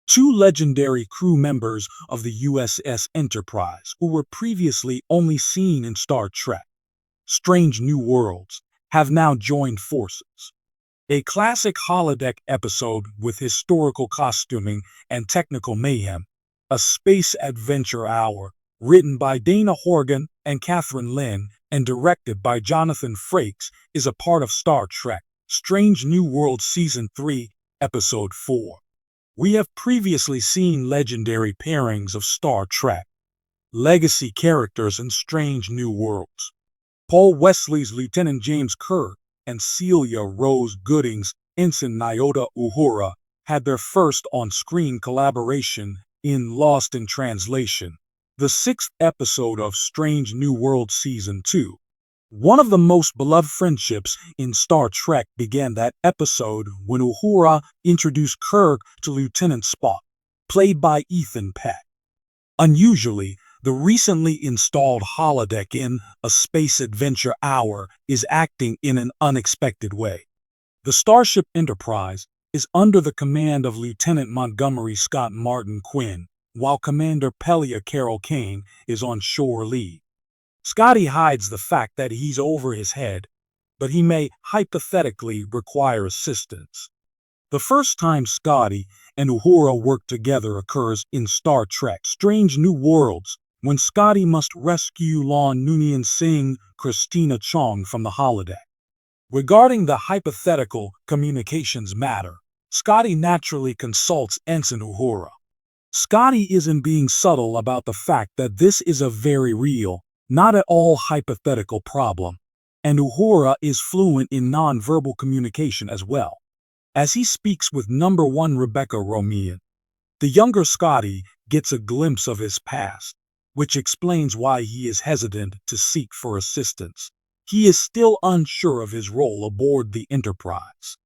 two legendary crew members of the USS Enterprise who were previously only seen in Star Trek: Strange New Worlds, have now joined forces. A classic holodeck episode with historical costuming and technical mayhem, a space adventure hour written by Dana Horgan and Catherine Lynn and directed by Jonathan Frakes, is a part of Star Trek: Strange New Worlds Season 3, Episode 4. We have previously seen legendary pairings of Star Trek legacy characters in Strange New Worlds. Paul Wesley's Lieutenant James Kirk and Celia Rose Gooding's Ensign Nyota Uhura had their first on-screen collaboration in Lost in Translation, the sixth episode of Strange New Worlds Season 2. One of the most beloved friendships in Star Trek began that episode when Uhura introduced Kirk to Lieutenant Spock, played by Ethan Peck. Unusually, the recently installed holodeck in A Space Adventure Hour is acting in an unexpected way. The Starship Enterprise is under the command of Lieutenant Montgomery Scott Martin Quinn, while Commander Pelia Carol Kane is on shore leave. Scotty hides the fact that he's over his head, but he may hypothetically require assistance. The first time Scotty and Uhura work together occurs in Star Trek: Strange New Worlds, when Scotty must rescue Lon Noonien Singh Christina Chong from the holodeck. Regarding the hypothetical communications matter, Scotty naturally consults Ensign Uhura. Scotty isn't being subtle about the fact that this is a very real, not at all hypothetical problem, and Uhura is fluent in non-verbal communication as well. As he speaks with Number 1 Rebecca Romian, the younger Scotty gets a glimpse of his past, which explains why he is hesitant to seek for assistance. He is still unsure of his role aboard the Enterprise.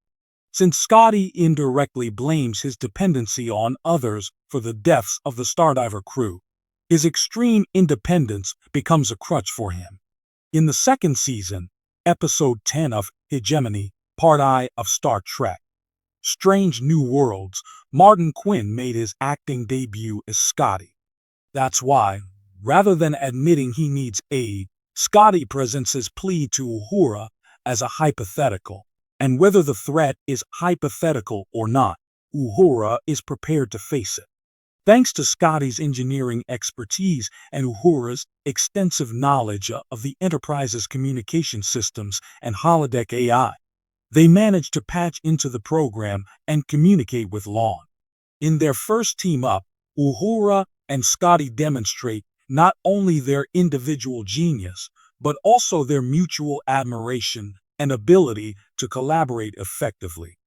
Since Scotty indirectly blames his dependency on others for the deaths of the Stardiver crew, his extreme independence becomes a crutch for him. In the second season, Episode 10 of Hegemony, Part I of Star Trek: Strange New Worlds, Martin Quinn made his acting debut as Scotty. That's why, rather than admitting he needs aid, Scotty presents his plea to Uhura as a hypothetical. And whether the threat is hypothetical or not, Uhura is prepared to face it. Thanks to Scotty's engineering expertise and Uhura's extensive knowledge of the Enterprise's communication systems and holodeck AI, they managed to patch into the program and communicate with Lon. In their first team-up, Uhura and Scotty demonstrate not only their individual genius, but also their mutual admiration and ability to collaborate effectively.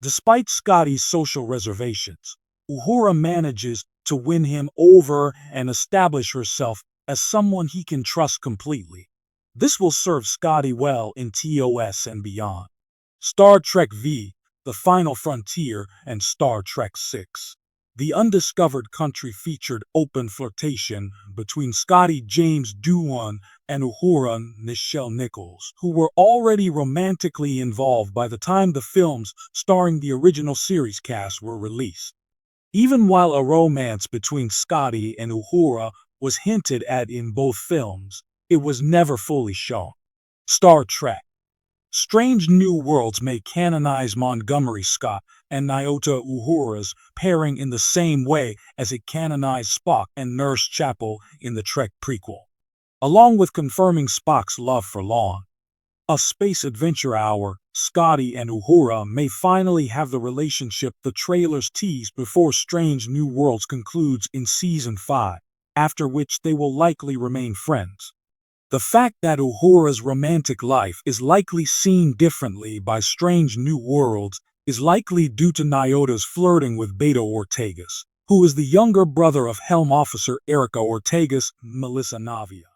Despite Scotty's social reservations, Uhura manages to win him over and establish herself as someone he can trust completely. This will serve Scotty well in TOS and beyond. Star Trek V, The Final Frontier, and Star Trek VI. The Undiscovered Country featured open flirtation between Scotty James Doohan and Uhura Nichelle Nichols, who were already romantically involved by the time the films starring the original series cast were released. Even while a romance between Scotty and Uhura was hinted at in both films, it was never fully shown. Star Trek: Strange New Worlds may canonize Montgomery Scott and Nyota Uhura's pairing in the same way as it canonized Spock and Nurse Chapel in the Trek prequel. Along with confirming Spock's love for Lon, A Space Adventure Hour, Scotty and Uhura may finally have the relationship the trailers teased before Strange New Worlds concludes in Season 5, after which they will likely remain friends. The fact that Uhura's romantic life is likely seen differently by Strange New Worlds is likely due to Nyota's flirting with Beto Ortegas, who is the younger brother of Helm Officer Erica Ortegas, Melissa Navia.